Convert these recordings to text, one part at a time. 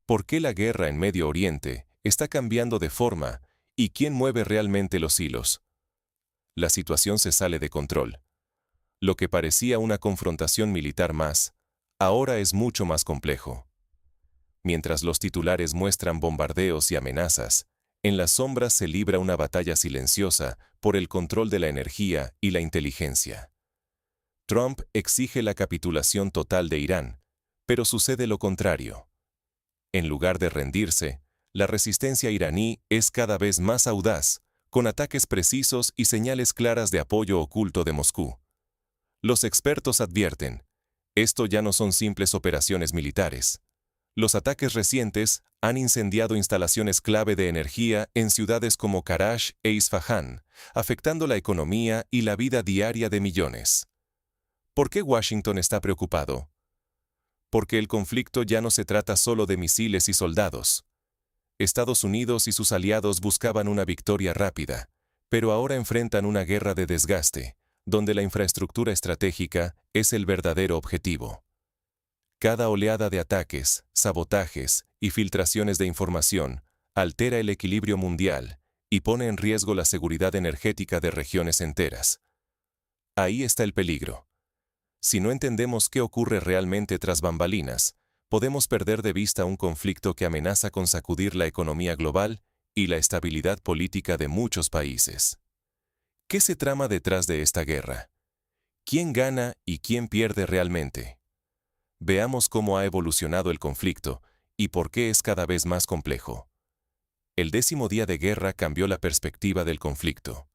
¿Por qué la guerra en Medio Oriente está cambiando de forma y quién mueve realmente los hilos? La situación se sale de control. Lo que parecía una confrontación militar más, ahora es mucho más complejo. Mientras los titulares muestran bombardeos y amenazas, en las sombras se libra una batalla silenciosa por el control de la energía y la inteligencia. Trump exige la capitulación total de Irán, pero sucede lo contrario. En lugar de rendirse, la resistencia iraní es cada vez más audaz, con ataques precisos y señales claras de apoyo oculto de Moscú. Los expertos advierten, esto ya no son simples operaciones militares. Los ataques recientes han incendiado instalaciones clave de energía en ciudades como Karachi e Isfahán, afectando la economía y la vida diaria de millones. ¿Por qué Washington está preocupado? Porque el conflicto ya no se trata solo de misiles y soldados. Estados Unidos y sus aliados buscaban una victoria rápida, pero ahora enfrentan una guerra de desgaste, donde la infraestructura estratégica es el verdadero objetivo. Cada oleada de ataques, sabotajes y filtraciones de información altera el equilibrio mundial y pone en riesgo la seguridad energética de regiones enteras. Ahí está el peligro. Si no entendemos qué ocurre realmente tras bambalinas, podemos perder de vista un conflicto que amenaza con sacudir la economía global y la estabilidad política de muchos países. ¿Qué se trama detrás de esta guerra? ¿Quién gana y quién pierde realmente? Veamos cómo ha evolucionado el conflicto y por qué es cada vez más complejo. El 10º día de guerra cambió la perspectiva del conflicto.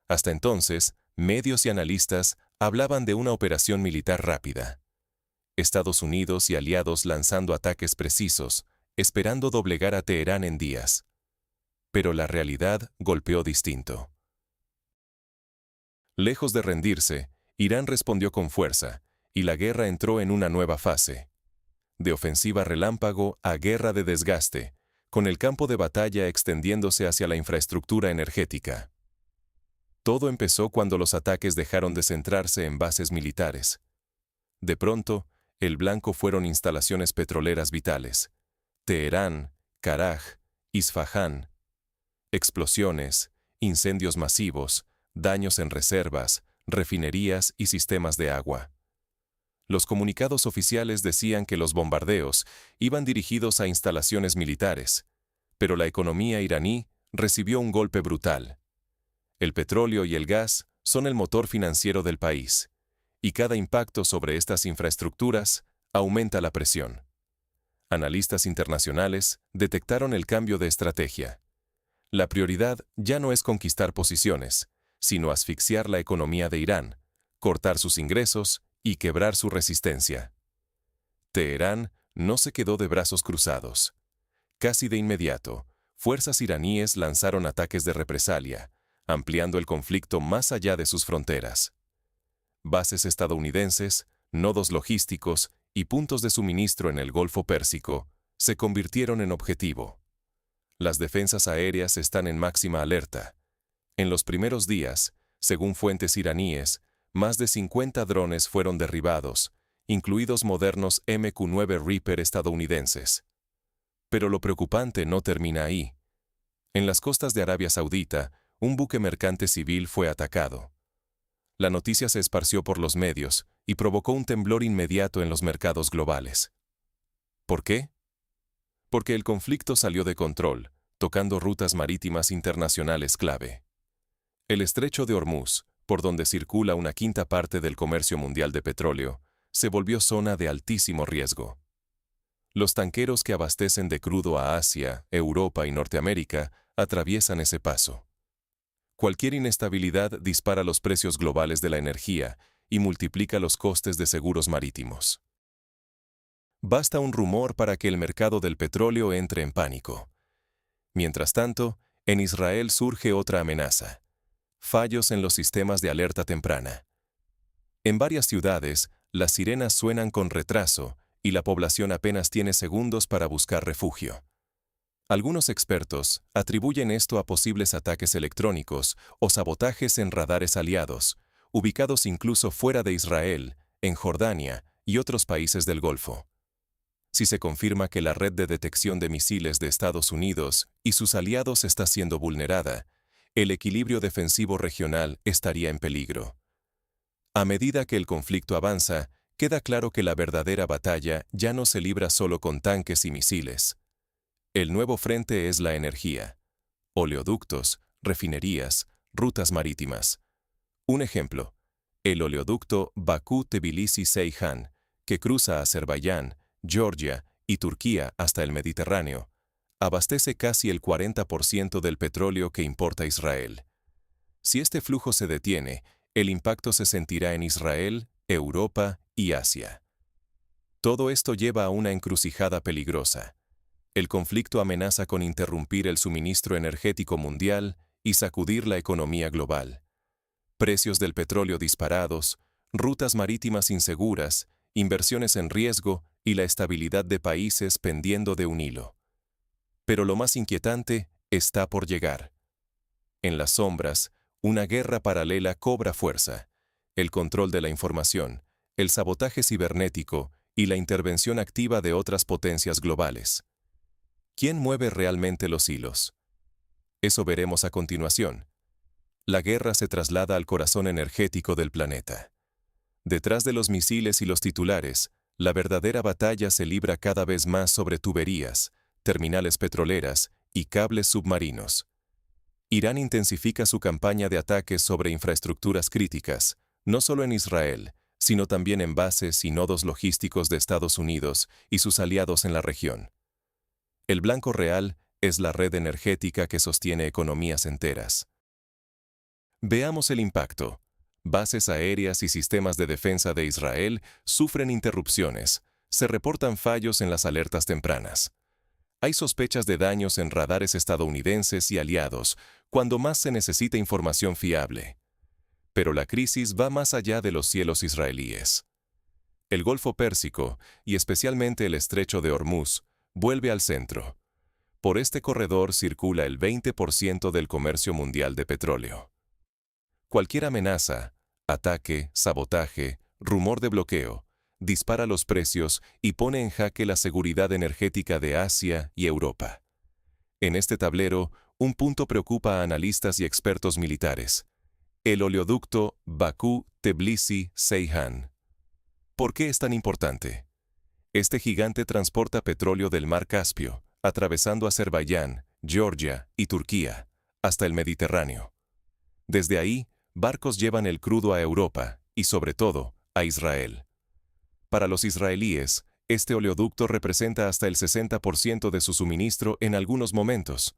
Hasta entonces, medios y analistas hablaban de una operación militar rápida. Estados Unidos y aliados lanzando ataques precisos, esperando doblegar a Teherán en días. Pero la realidad golpeó distinto. Lejos de rendirse, Irán respondió con fuerza, y la guerra entró en una nueva fase. De ofensiva relámpago a guerra de desgaste, con el campo de batalla extendiéndose hacia la infraestructura energética. Todo empezó cuando los ataques dejaron de centrarse en bases militares. De pronto, el blanco fueron instalaciones petroleras vitales. Teherán, Karaj, Isfahán. Explosiones, incendios masivos, daños en reservas, refinerías y sistemas de agua. Los comunicados oficiales decían que los bombardeos iban dirigidos a instalaciones militares, pero la economía iraní recibió un golpe brutal. El petróleo y el gas son el motor financiero del país, y cada impacto sobre estas infraestructuras aumenta la presión. Analistas internacionales detectaron el cambio de estrategia. La prioridad ya no es conquistar posiciones, sino asfixiar la economía de Irán, cortar sus ingresos y quebrar su resistencia. Teherán no se quedó de brazos cruzados. Casi de inmediato, fuerzas iraníes lanzaron ataques de represalia, ampliando el conflicto más allá de sus fronteras. Bases estadounidenses, nodos logísticos y puntos de suministro en el Golfo Pérsico se convirtieron en objetivo. Las defensas aéreas están en máxima alerta. En los primeros días, según fuentes iraníes, más de 50 drones fueron derribados, incluidos modernos MQ-9 Reaper estadounidenses. Pero lo preocupante no termina ahí. En las costas de Arabia Saudita, un buque mercante civil fue atacado. La noticia se esparció por los medios y provocó un temblor inmediato en los mercados globales. ¿Por qué? Porque el conflicto salió de control, tocando rutas marítimas internacionales clave. El estrecho de Hormuz, por donde circula una quinta parte del comercio mundial de petróleo, se volvió zona de altísimo riesgo. Los tanqueros que abastecen de crudo a Asia, Europa y Norteamérica atraviesan ese paso. Cualquier inestabilidad dispara los precios globales de la energía y multiplica los costes de seguros marítimos. Basta un rumor para que el mercado del petróleo entre en pánico. Mientras tanto, en Israel surge otra amenaza: fallos en los sistemas de alerta temprana. En varias ciudades, las sirenas suenan con retraso y la población apenas tiene segundos para buscar refugio. Algunos expertos atribuyen esto a posibles ataques electrónicos o sabotajes en radares aliados, ubicados incluso fuera de Israel, en Jordania y otros países del Golfo. Si se confirma que la red de detección de misiles de Estados Unidos y sus aliados está siendo vulnerada, el equilibrio defensivo regional estaría en peligro. A medida que el conflicto avanza, queda claro que la verdadera batalla ya no se libra solo con tanques y misiles. El nuevo frente es la energía. Oleoductos, refinerías, rutas marítimas. Un ejemplo, el oleoducto Bakú-Tbilisi-Ceyhan, que cruza Azerbaiyán, Georgia y Turquía hasta el Mediterráneo, abastece casi el 40% del petróleo que importa Israel. Si este flujo se detiene, el impacto se sentirá en Israel, Europa y Asia. Todo esto lleva a una encrucijada peligrosa. El conflicto amenaza con interrumpir el suministro energético mundial y sacudir la economía global. Precios del petróleo disparados, rutas marítimas inseguras, inversiones en riesgo y la estabilidad de países pendiendo de un hilo. Pero lo más inquietante está por llegar. En las sombras, una guerra paralela cobra fuerza. El control de la información, el sabotaje cibernético y la intervención activa de otras potencias globales. ¿Quién mueve realmente los hilos? Eso veremos a continuación. La guerra se traslada al corazón energético del planeta. Detrás de los misiles y los titulares, la verdadera batalla se libra cada vez más sobre tuberías, terminales petroleras y cables submarinos. Irán intensifica su campaña de ataques sobre infraestructuras críticas, no solo en Israel, sino también en bases y nodos logísticos de Estados Unidos y sus aliados en la región. El blanco real es la red energética que sostiene economías enteras. Veamos el impacto. Bases aéreas y sistemas de defensa de Israel sufren interrupciones. Se reportan fallos en las alertas tempranas. Hay sospechas de daños en radares estadounidenses y aliados, cuando más se necesita información fiable. Pero la crisis va más allá de los cielos israelíes. El Golfo Pérsico, y especialmente el Estrecho de Hormuz, vuelve al centro. Por este corredor circula el 20% del comercio mundial de petróleo. Cualquier amenaza, ataque, sabotaje, rumor de bloqueo, dispara los precios y pone en jaque la seguridad energética de Asia y Europa. En este tablero, un punto preocupa a analistas y expertos militares: el oleoducto Bakú-Tbilisi-Ceyhan. ¿Por qué es tan importante? Este gigante transporta petróleo del Mar Caspio, atravesando Azerbaiyán, Georgia y Turquía, hasta el Mediterráneo. Desde ahí, barcos llevan el crudo a Europa y, sobre todo, a Israel. Para los israelíes, este oleoducto representa hasta el 60% de su suministro en algunos momentos.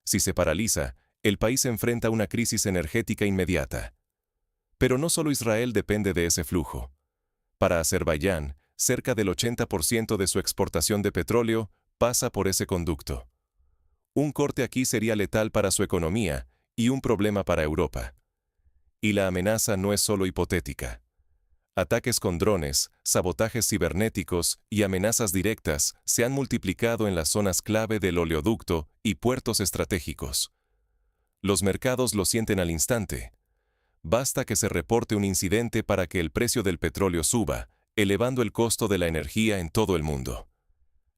Si se paraliza, el país enfrenta una crisis energética inmediata. Pero no solo Israel depende de ese flujo. Para Azerbaiyán, cerca del 80% de su exportación de petróleo pasa por ese conducto. Un corte aquí sería letal para su economía y un problema para Europa. Y la amenaza no es solo hipotética. Ataques con drones, sabotajes cibernéticos y amenazas directas se han multiplicado en las zonas clave del oleoducto y puertos estratégicos. Los mercados lo sienten al instante. Basta que se reporte un incidente para que el precio del petróleo suba, elevando el costo de la energía en todo el mundo.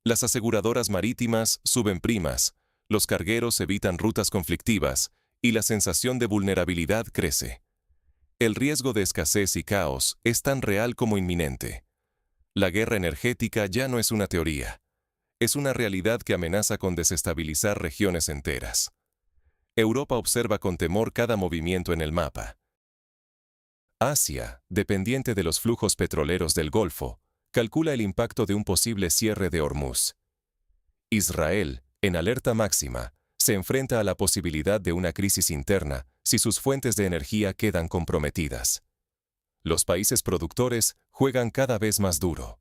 Las aseguradoras marítimas suben primas, los cargueros evitan rutas conflictivas y la sensación de vulnerabilidad crece. El riesgo de escasez y caos es tan real como inminente. La guerra energética ya no es una teoría. Es una realidad que amenaza con desestabilizar regiones enteras. Europa observa con temor cada movimiento en el mapa. Asia, dependiente de los flujos petroleros del Golfo, calcula el impacto de un posible cierre de Hormuz. Israel, en alerta máxima, se enfrenta a la posibilidad de una crisis interna si sus fuentes de energía quedan comprometidas. Los países productores juegan cada vez más duro.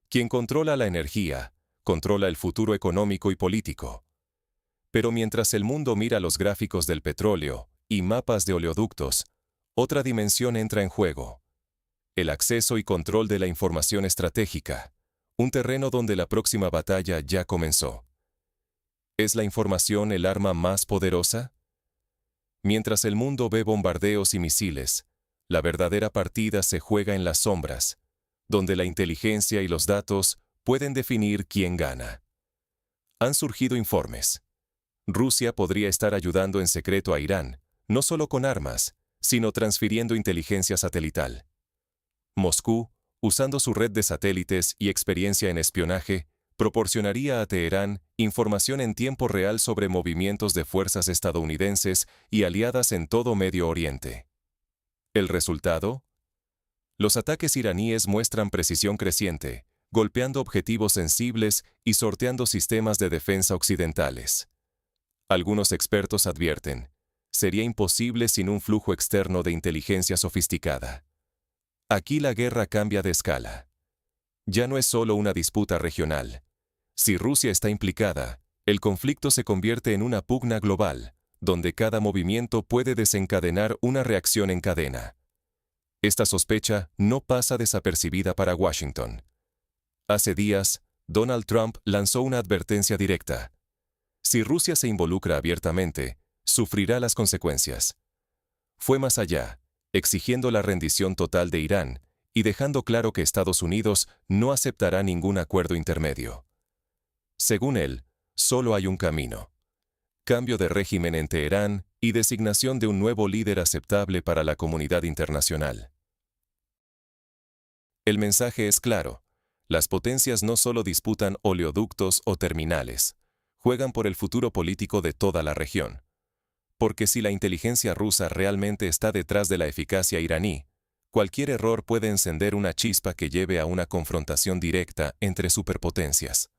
Quien controla la energía, controla el futuro económico y político. Pero mientras el mundo mira los gráficos del petróleo y mapas de oleoductos, otra dimensión entra en juego: el acceso y control de la información estratégica, un terreno donde la próxima batalla ya comenzó. ¿Es la información el arma más poderosa? Mientras el mundo ve bombardeos y misiles, la verdadera partida se juega en las sombras, donde la inteligencia y los datos pueden definir quién gana. Han surgido informes. Rusia podría estar ayudando en secreto a Irán, no solo con armas, sino transfiriendo inteligencia satelital. Moscú, usando su red de satélites y experiencia en espionaje, proporcionaría a Teherán información en tiempo real sobre movimientos de fuerzas estadounidenses y aliadas en todo Medio Oriente. ¿El resultado? Los ataques iraníes muestran precisión creciente, golpeando objetivos sensibles y sorteando sistemas de defensa occidentales. Algunos expertos advierten, sería imposible sin un flujo externo de inteligencia sofisticada. Aquí la guerra cambia de escala. Ya no es solo una disputa regional. Si Rusia está implicada, el conflicto se convierte en una pugna global, donde cada movimiento puede desencadenar una reacción en cadena. Esta sospecha no pasa desapercibida para Washington. Hace días, Donald Trump lanzó una advertencia directa. Si Rusia se involucra abiertamente, sufrirá las consecuencias. Fue más allá, exigiendo la rendición total de Irán y dejando claro que Estados Unidos no aceptará ningún acuerdo intermedio. Según él, solo hay un camino: cambio de régimen en Teherán y designación de un nuevo líder aceptable para la comunidad internacional. El mensaje es claro: las potencias no solo disputan oleoductos o terminales, juegan por el futuro político de toda la región. Porque si la inteligencia rusa realmente está detrás de la eficacia iraní, cualquier error puede encender una chispa que lleve a una confrontación directa entre superpotencias.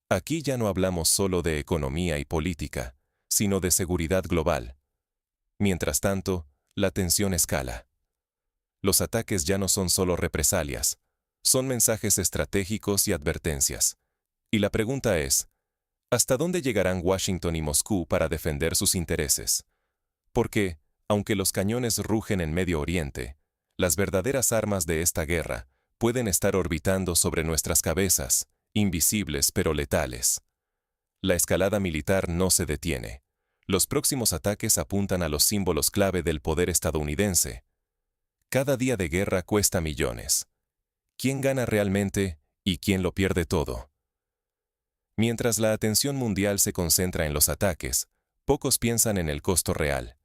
Aquí ya no hablamos solo de economía y política, sino de seguridad global. Mientras tanto, la tensión escala. Los ataques ya no son solo represalias, son mensajes estratégicos y advertencias. Y la pregunta es, ¿hasta dónde llegarán Washington y Moscú para defender sus intereses? Porque, aunque los cañones rugen en Medio Oriente, las verdaderas armas de esta guerra pueden estar orbitando sobre nuestras cabezas, invisibles pero letales. La escalada militar no se detiene. Los próximos ataques apuntan a los símbolos clave del poder estadounidense. Cada día de guerra cuesta millones. ¿Quién gana realmente y quién lo pierde todo? Mientras la atención mundial se concentra en los ataques, pocos piensan en el costo real.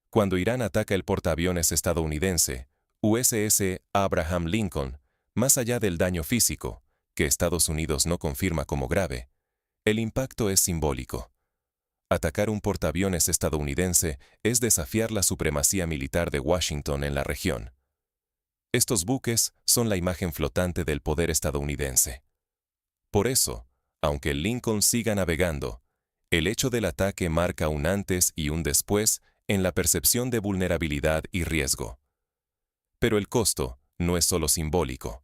Cuando Irán ataca el portaaviones estadounidense, USS Abraham Lincoln, más allá del daño físico, que Estados Unidos no confirma como grave, el impacto es simbólico. Atacar un portaaviones estadounidense es desafiar la supremacía militar de Washington en la región. Estos buques son la imagen flotante del poder estadounidense. Por eso, aunque el Lincoln siga navegando, el hecho del ataque marca un antes y un después en la percepción de vulnerabilidad y riesgo. Pero el costo no es solo simbólico.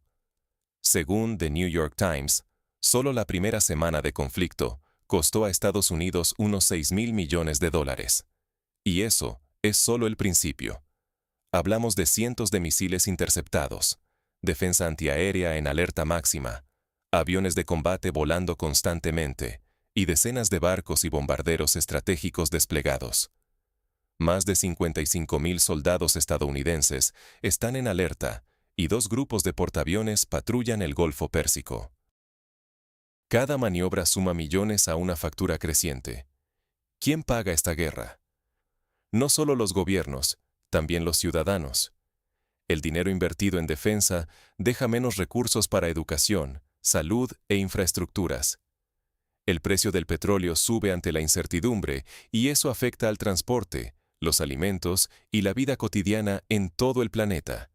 Según The New York Times, solo la primera semana de conflicto costó a Estados Unidos unos $6.000 millones. Y eso es solo el principio. Hablamos de cientos de misiles interceptados, defensa antiaérea en alerta máxima, aviones de combate volando constantemente y decenas de barcos y bombarderos estratégicos desplegados. Más de 55.000 soldados estadounidenses están en alerta y 2 grupos de portaaviones patrullan el Golfo Pérsico. Cada maniobra suma millones a una factura creciente. ¿Quién paga esta guerra? No solo los gobiernos, también los ciudadanos. El dinero invertido en defensa deja menos recursos para educación, salud e infraestructuras. El precio del petróleo sube ante la incertidumbre y eso afecta al transporte, los alimentos y la vida cotidiana en todo el planeta.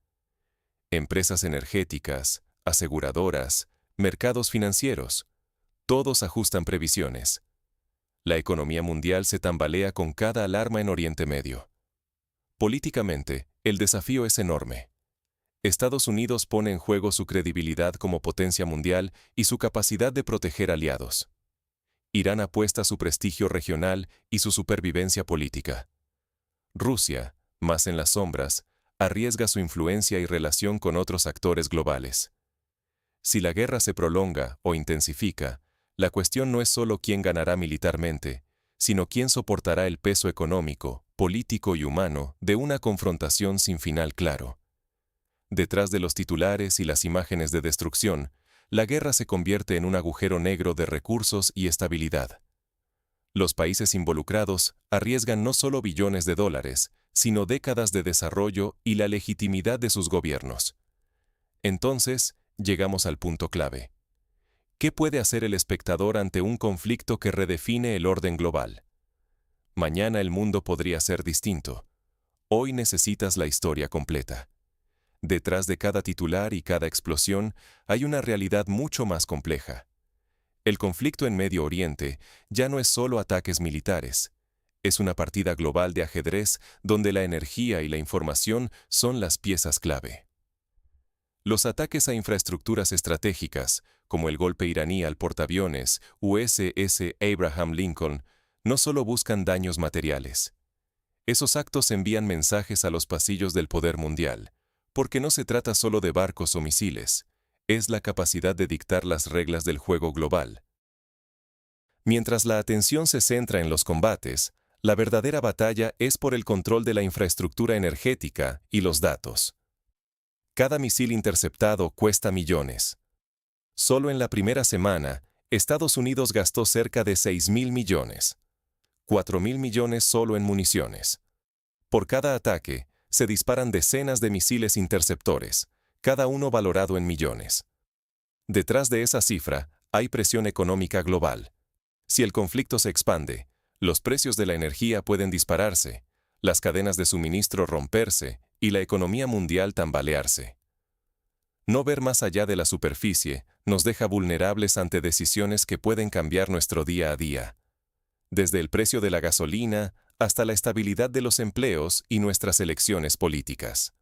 Empresas energéticas, aseguradoras, mercados financieros, todos ajustan previsiones. La economía mundial se tambalea con cada alarma en Oriente Medio. Políticamente, el desafío es enorme. Estados Unidos pone en juego su credibilidad como potencia mundial y su capacidad de proteger aliados. Irán apuesta su prestigio regional y su supervivencia política. Rusia, más en las sombras, arriesga su influencia y relación con otros actores globales. Si la guerra se prolonga o intensifica, la cuestión no es solo quién ganará militarmente, sino quién soportará el peso económico, político y humano de una confrontación sin final claro. Detrás de los titulares y las imágenes de destrucción, la guerra se convierte en un agujero negro de recursos y estabilidad. Los países involucrados arriesgan no solo billones de dólares, sino décadas de desarrollo y la legitimidad de sus gobiernos. Entonces, llegamos al punto clave. ¿Qué puede hacer el espectador ante un conflicto que redefine el orden global? Mañana el mundo podría ser distinto. Hoy necesitas la historia completa. Detrás de cada titular y cada explosión hay una realidad mucho más compleja. El conflicto en Medio Oriente ya no es solo ataques militares. Es una partida global de ajedrez donde la energía y la información son las piezas clave. Los ataques a infraestructuras estratégicas, como el golpe iraní al portaaviones USS Abraham Lincoln, no solo buscan daños materiales. Esos actos envían mensajes a los pasillos del poder mundial, porque no se trata solo de barcos o misiles, es la capacidad de dictar las reglas del juego global. Mientras la atención se centra en los combates, la verdadera batalla es por el control de la infraestructura energética y los datos. Cada misil interceptado cuesta millones. Solo en la primera semana, Estados Unidos gastó cerca de 6.000 millones. 4.000 millones solo en municiones. Por cada ataque, se disparan decenas de misiles interceptores, cada uno valorado en millones. Detrás de esa cifra, hay presión económica global. Si el conflicto se expande, los precios de la energía pueden dispararse, las cadenas de suministro romperse y la economía mundial tambalearse. No ver más allá de la superficie nos deja vulnerables ante decisiones que pueden cambiar nuestro día a día. Desde el precio de la gasolina hasta la estabilidad de los empleos y nuestras elecciones políticas.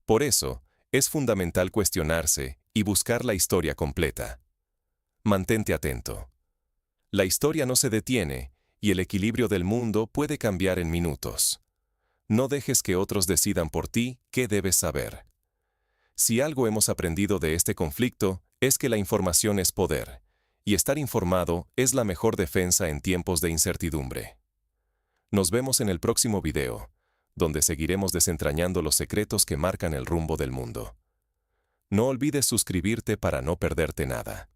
Por eso, es fundamental cuestionarse y buscar la historia completa. Mantente atento. La historia no se detiene y el equilibrio del mundo puede cambiar en minutos. No dejes que otros decidan por ti qué debes saber. Si algo hemos aprendido de este conflicto, es que la información es poder, y estar informado es la mejor defensa en tiempos de incertidumbre. Nos vemos en el próximo video, donde seguiremos desentrañando los secretos que marcan el rumbo del mundo. No olvides suscribirte para no perderte nada.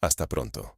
Hasta pronto.